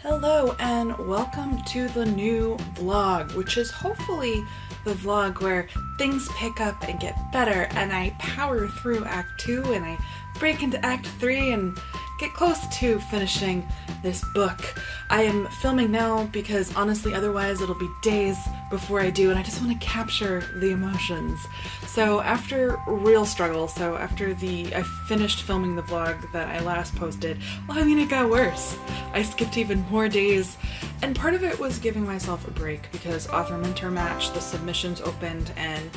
Hello and welcome to the new vlog, which is hopefully the vlog where things pick up and get better and I power through Act 2 and I break into Act 3 and get close to finishing this book. I am filming now because honestly otherwise it'll be days before I do and I just want to capture the emotions. So after real struggle, after I finished filming the vlog that I last posted, it got worse. I skipped even more days and part of it was giving myself a break because author mentor match, the submissions opened, and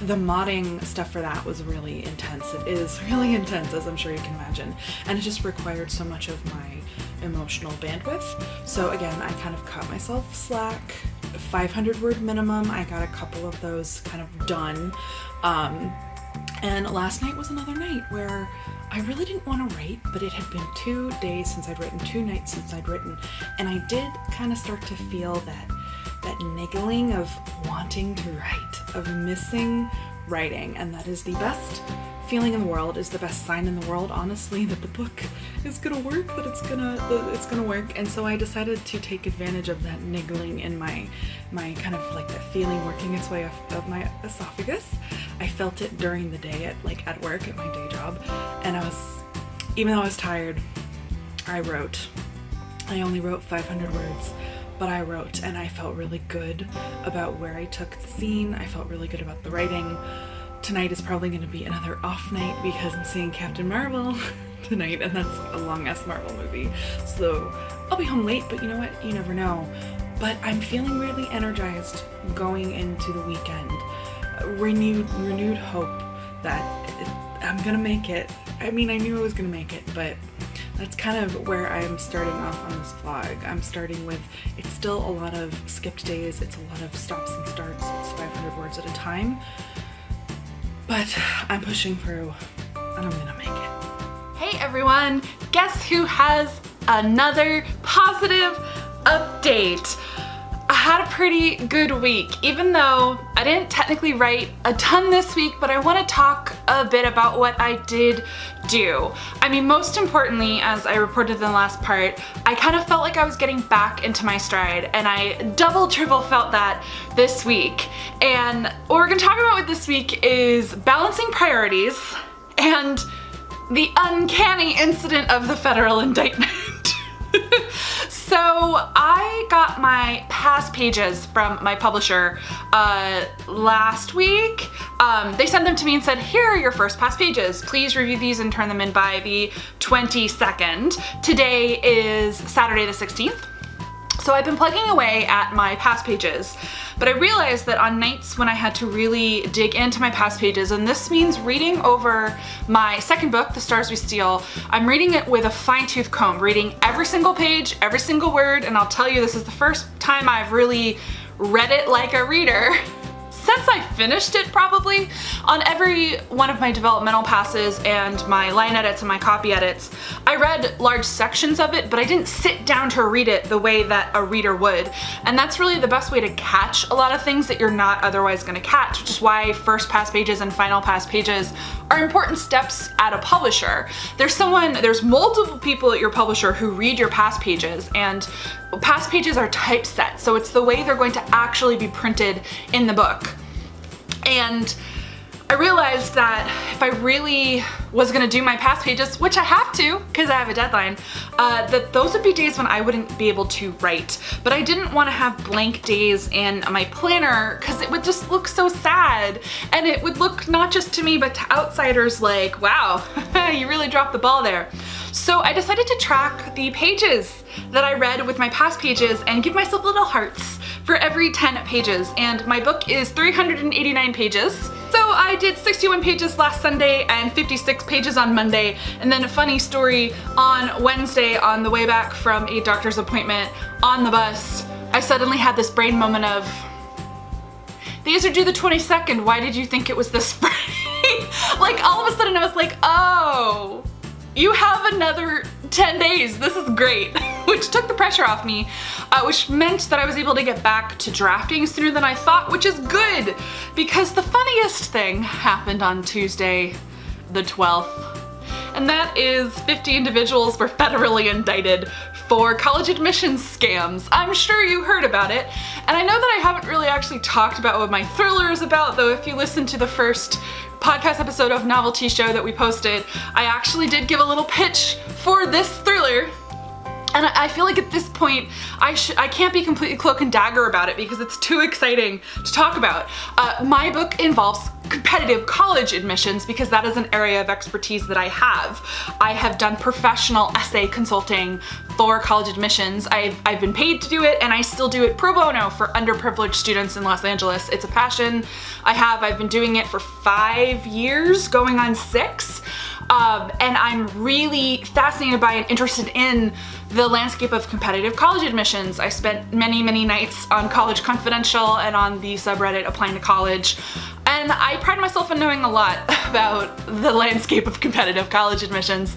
the modding stuff for that was really intense. It is really intense, as I'm sure you can imagine, and it just required so much of my emotional bandwidth. So again, I kind of cut myself slack. 500 word minimum, I got a couple of those kind of done. And last night was another night where I really didn't want to write, but it had been 2 days since I'd written, 2 nights since I'd written, and I did kind of start to feel that niggling of wanting to write, of missing writing, and that is the best feeling in the world, is the best sign in the world, honestly, that the book is gonna work, that it's gonna work. And so I decided to take advantage of that niggling in my kind of like that feeling working its way up my esophagus. I felt it during the day at work at my day job, and even though I was tired, I wrote. I only wrote 500 words, but I wrote, and I felt really good about where I took the scene. I felt really good about the writing. Tonight is probably going to be another off night because I'm seeing Captain Marvel tonight, and that's a long-ass Marvel movie. So I'll be home late, but you know what? You never know. But I'm feeling really energized going into the weekend. Renewed hope that I'm going to make it. I mean, I knew I was going to make it, but that's kind of where I'm starting off on this vlog. I'm starting with, it's still a lot of skipped days, it's a lot of stops and starts, it's 500 words at a time, but I'm pushing through and I'm gonna make it. Hey everyone, guess who has another positive update? I had a pretty good week, even though I didn't technically write a ton this week, but I want to talk a bit about what I did do. I mean, most importantly, as I reported in the last part, I kind of felt like I was getting back into my stride, and I triple felt that this week. And what we're going to talk about with this week is balancing priorities and the uncanny incident of the federal indictment. So I got my past pages from my publisher last week. They sent them to me and said, here are your first past pages. Please review these and turn them in by the 22nd. Today is Saturday the 16th. So I've been plugging away at my past pages, but I realized that on nights when I had to really dig into my past pages, and this means reading over my second book, The Stars We Steal, I'm reading it with a fine-tooth comb, reading every single page, every single word, and I'll tell you, this is the first time I've really read it like a reader since I finished it, probably. On every one of my developmental passes and my line edits and my copy edits, I read large sections of it, but I didn't sit down to read it the way that a reader would. And that's really the best way to catch a lot of things that you're not otherwise gonna catch, which is why first pass pages and final pass pages are important steps at a publisher. There's multiple people at your publisher who read your past pages, and past pages are typeset, so it's the way they're going to actually be printed in the book. And I realized that if I really was gonna do my past pages, which I have to because I have a deadline, that those would be days when I wouldn't be able to write. But I didn't want to have blank days in my planner because it would just look so sad, and it would look not just to me but to outsiders like, wow, you really dropped the ball there. So I decided to track the pages that I read with my past pages and give myself little hearts for every 10 pages. And my book is 389 pages. So I did 61 pages last Sunday and 56 pages on Monday. And then a funny story, on Wednesday on the way back from a doctor's appointment on the bus, I suddenly had this brain moment of, these are due the 22nd, why did you think it was this spring? Like all of a sudden I was like, oh, you have another 10 days, this is great, which took the pressure off me, which meant that I was able to get back to drafting sooner than I thought, which is good, because the funniest thing happened on Tuesday, the 12th, and that is 50 individuals were federally indicted for college admissions scams. I'm sure you heard about it, and I know that I haven't really actually talked about what my thriller is about, though if you listen to the first podcast episode of Novelty Show that we posted, I actually did give a little pitch for this thriller. And I feel like at this point, I can't be completely cloak and dagger about it because it's too exciting to talk about. My book involves competitive college admissions because that is an area of expertise that I have. I have done professional essay consulting for college admissions. I've been paid to do it, and I still do it pro bono for underprivileged students in Los Angeles. It's a passion I have. I've been doing it for 5 years, going on 6. And I'm really fascinated by and interested in the landscape of competitive college admissions. I spent many, many nights on College Confidential and on the subreddit Applying to College, and I pride myself in knowing a lot about the landscape of competitive college admissions,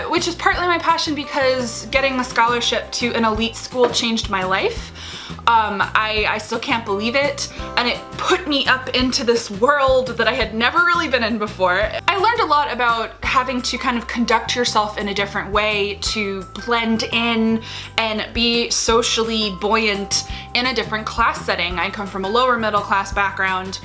which is partly my passion because getting a scholarship to an elite school changed my life. I still can't believe it, and it put me up into this world that I had never really been in before. I learned a lot about having to kind of conduct yourself in a different way to blend in and be socially buoyant in a different class setting. I come from a lower middle class background,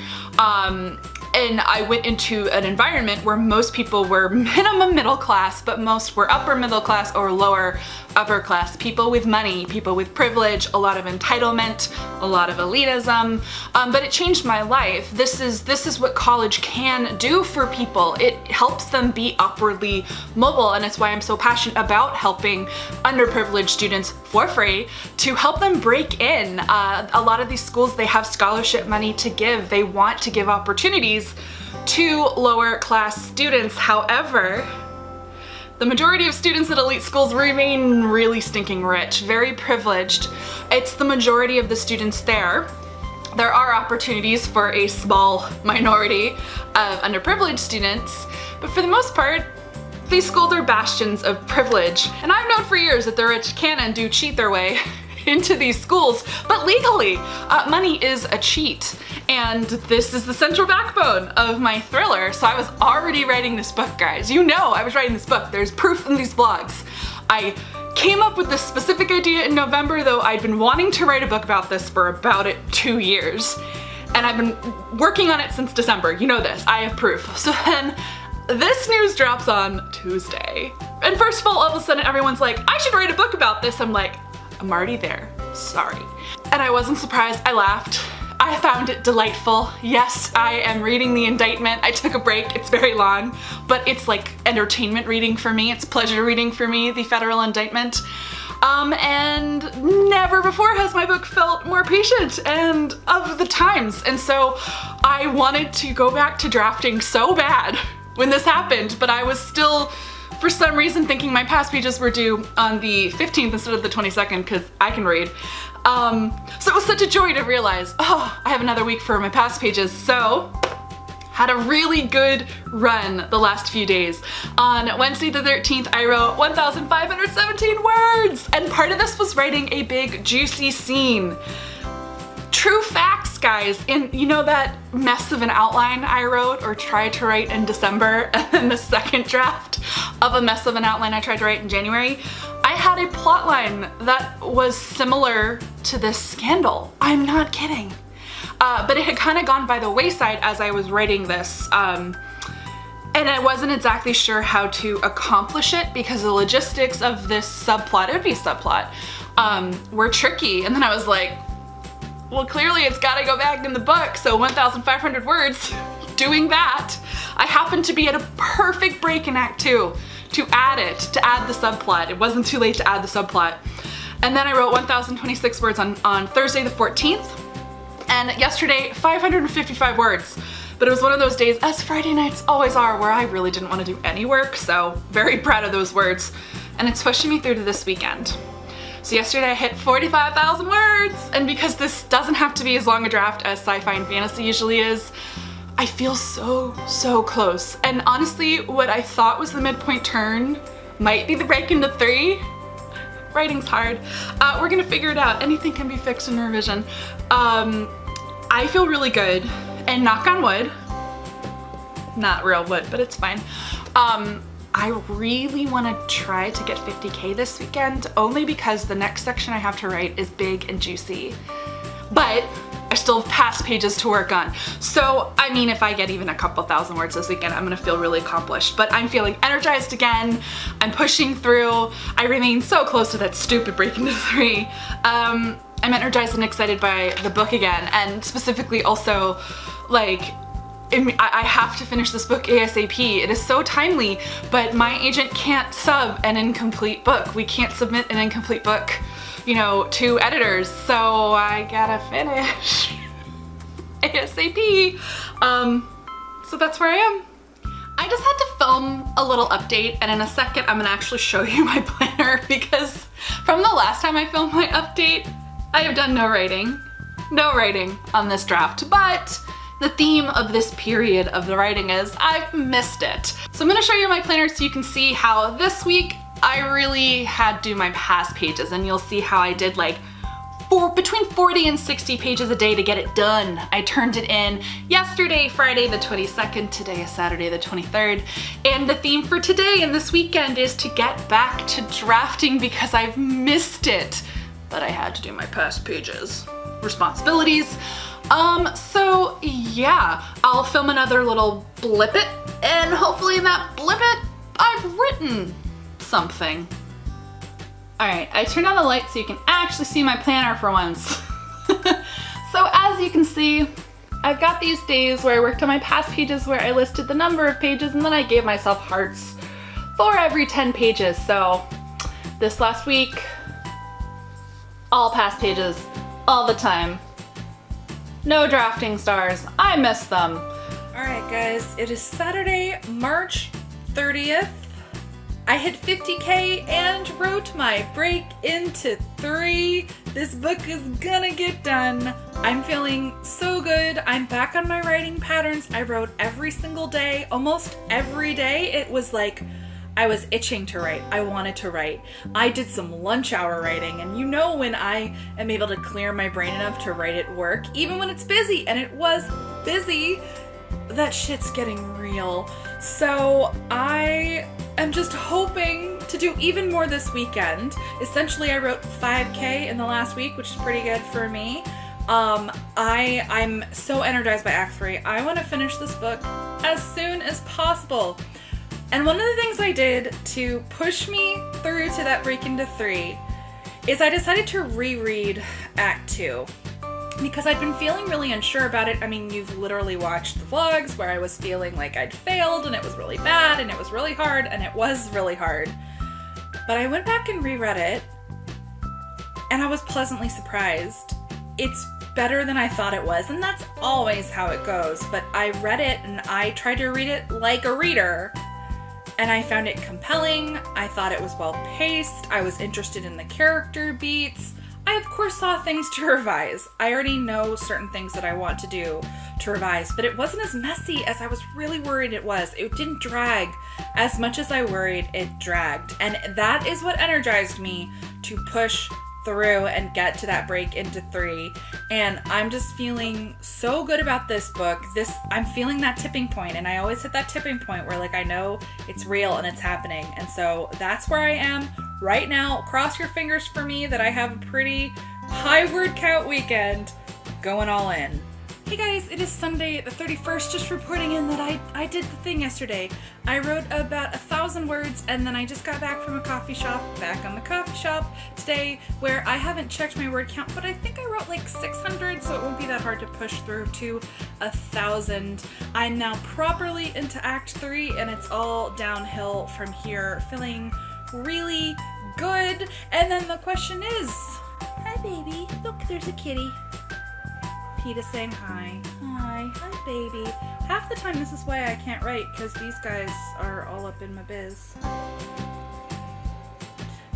and I went into an environment where most people were minimum middle class, but most were upper middle class or lower upper class. People with money, people with privilege, a lot of entitlement, a lot of elitism, but it changed my life. This is what college can do for people. It helps them be upwardly mobile, and it's why I'm so passionate about helping underprivileged students for free to help them break in. A lot of these schools, they have scholarship money to give. They want to give opportunities to lower class students. However, the majority of students at elite schools remain really stinking rich, very privileged. It's the majority of the students there. There are opportunities for a small minority of underprivileged students, but for the most part, these schools are bastions of privilege. And I've known for years that the rich can and do cheat their way into these schools, but legally, money is a cheat. And this is the central backbone of my thriller. So I was already writing this book, guys. You know I was writing this book. There's proof in these vlogs. I came up with this specific idea in November, though I'd been wanting to write a book about this for about 2 years. And I've been working on it since December. You know this, I have proof. So then this news drops on Tuesday. And first of all of a sudden everyone's like, I should write a book about this. I'm like, I'm already there, sorry. And I wasn't surprised, I laughed. I found it delightful. Yes, I am reading the indictment. I took a break, it's very long, but it's like entertainment reading for me. It's pleasure reading for me, the federal indictment. And never before has my book felt more patient and of the times. And so I wanted to go back to drafting so bad when this happened, but I was still, for some reason, thinking my past pages were due on the 15th instead of the 22nd because I can read. So it was such a joy to realize, oh, I have another week for my past pages. So had a really good run the last few days. On Wednesday the 13th, I wrote 1,517 words, and part of this was writing a big juicy scene. True facts, guys. And you know that mess of an outline I wrote or tried to write in December, and then the second draft of a mess of an outline I tried to write in January? I had a plot line that was similar to this scandal. I'm not kidding. But it had kind of gone by the wayside as I was writing this. And I wasn't exactly sure how to accomplish it because the logistics of this subplot, it would be a subplot, were tricky. And then I was like, well, clearly it's gotta go back in the book, so 1,500 words, doing that. I happened to be at a perfect break in Act 2 to add the subplot. It wasn't too late to add the subplot. And then I wrote 1,026 words on Thursday the 14th, and yesterday, 555 words. But it was one of those days, as Friday nights always are, where I really didn't want to do any work, so very proud of those words. And it's pushing me through to this weekend. So yesterday I hit 45,000 words, and because this doesn't have to be as long a draft as sci-fi and fantasy usually is, I feel so close. And honestly, what I thought was the midpoint turn might be the break into 3. Writing's hard. We're gonna figure it out. Anything can be fixed in revision. I feel really good, and knock on wood, not real wood, but it's fine. I really want to try to get 50K this weekend, only because the next section I have to write is big and juicy. But I still have past pages to work on. So, I mean, if I get even a couple thousand words this weekend, I'm gonna feel really accomplished. But I'm feeling energized again. I'm pushing through. I remain so close to that stupid break into 3. I'm energized and excited by the book again, and specifically also, like, I have to finish this book ASAP. It is so timely, but my agent can't sub an incomplete book. We can't submit an incomplete book, you know, to editors, so I gotta finish ASAP. So that's where I am. I just had to film a little update, and in a second I'm gonna actually show you my planner, because from the last time I filmed my update, I have done no writing on this draft, but the theme of this period of the writing is I've missed it. So I'm gonna show you my planner so you can see how this week I really had to do my past pages, and you'll see how I did like between 40 and 60 pages a day to get it done. I turned it in yesterday, Friday the 22nd, today is Saturday the 23rd, and the theme for today and this weekend is to get back to drafting because I've missed it. But I had to do my past pages. Responsibilities. So yeah, I'll film another little blip it, and hopefully in that blip it, I've written something. All right, I turned on the light so you can actually see my planner for once. So as you can see, I've got these days where I worked on my past pages where I listed the number of pages, and then I gave myself hearts for every 10 pages. So this last week, all past pages, all the time. No drafting stars, I miss them. All right, guys, it is Saturday, March 30th. I hit 50K and wrote my break into 3. This book is gonna get done. I'm feeling so good. I'm back on my writing patterns. I wrote every single day, almost every day. It was like I was itching to write. I wanted to write. I did some lunch hour writing, and you know when I am able to clear my brain enough to write at work, even when it's busy, and it was busy, that shit's getting real. So I am just hoping to do even more this weekend. Essentially, I wrote 5K in the last week, which is pretty good for me. I'm so energized by Act 3. I want to finish this book as soon as possible. And one of the things I did to push me through to that break into 3 is I decided to reread Act 2. Because I'd been feeling really unsure about it. I mean, you've literally watched the vlogs where I was feeling like I'd failed and it was really bad and it was really hard, and it was really hard. But I went back and reread it, and I was pleasantly surprised. It's better than I thought it was, and that's always how it goes. But I read it and I tried to read it like a reader, and I found it compelling. I thought it was well paced. I was interested in the character beats. I, of course, saw things to revise. I already know certain things that I want to do to revise, but it wasn't as messy as I was really worried it was. It didn't drag as much as I worried it dragged. And that is what energized me to push through and get to that break into 3. And I'm just feeling so good about this book. I'm feeling that tipping point, and I always hit that tipping point where like I know it's real and it's happening. And so that's where I am right now. Cross your fingers for me that I have a pretty high word count weekend going all in. Hey guys, it is Sunday the 31st, just reporting in that I did the thing yesterday. I wrote about 1,000 words, and then I just got back from a coffee shop, back on the coffee shop today, where I haven't checked my word count, but I think I wrote like 600, so it won't be that hard to push through to 1,000. I'm now properly into Act 3, and it's all downhill from here, feeling really good. And then the question is, hi baby, look, there's a kitty. PETA saying hi. Hi baby. Half the time this is why I can't write, because these guys are all up in my biz.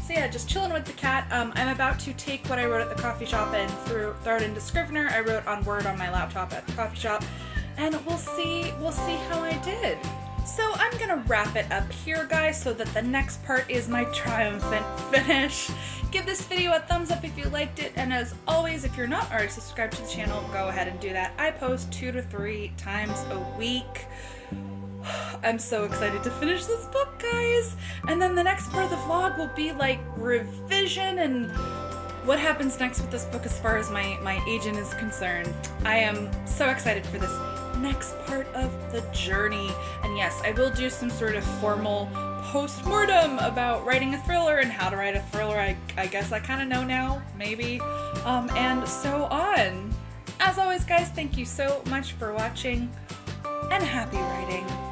So yeah, just chilling with the cat. I'm about to take what I wrote at the coffee shop and throw it into Scrivener. I wrote on Word on my laptop at the coffee shop, and we'll see how I did. So I'm gonna wrap it up here, guys, so that the next part is my triumphant finish. Give this video a thumbs up if you liked it, and as always, if you're not already subscribed to the channel, go ahead and do that. I post 2 to 3 times a week. I'm so excited to finish this book, guys! And then the next part of the vlog will be like revision and what happens next with this book as far as my agent is concerned. I am so excited for this next part of the journey. And yes, I will do some sort of formal post-mortem about writing a thriller and how to write a thriller. I guess I kind of know now, maybe. And so on. As always, guys, thank you so much for watching, and happy writing.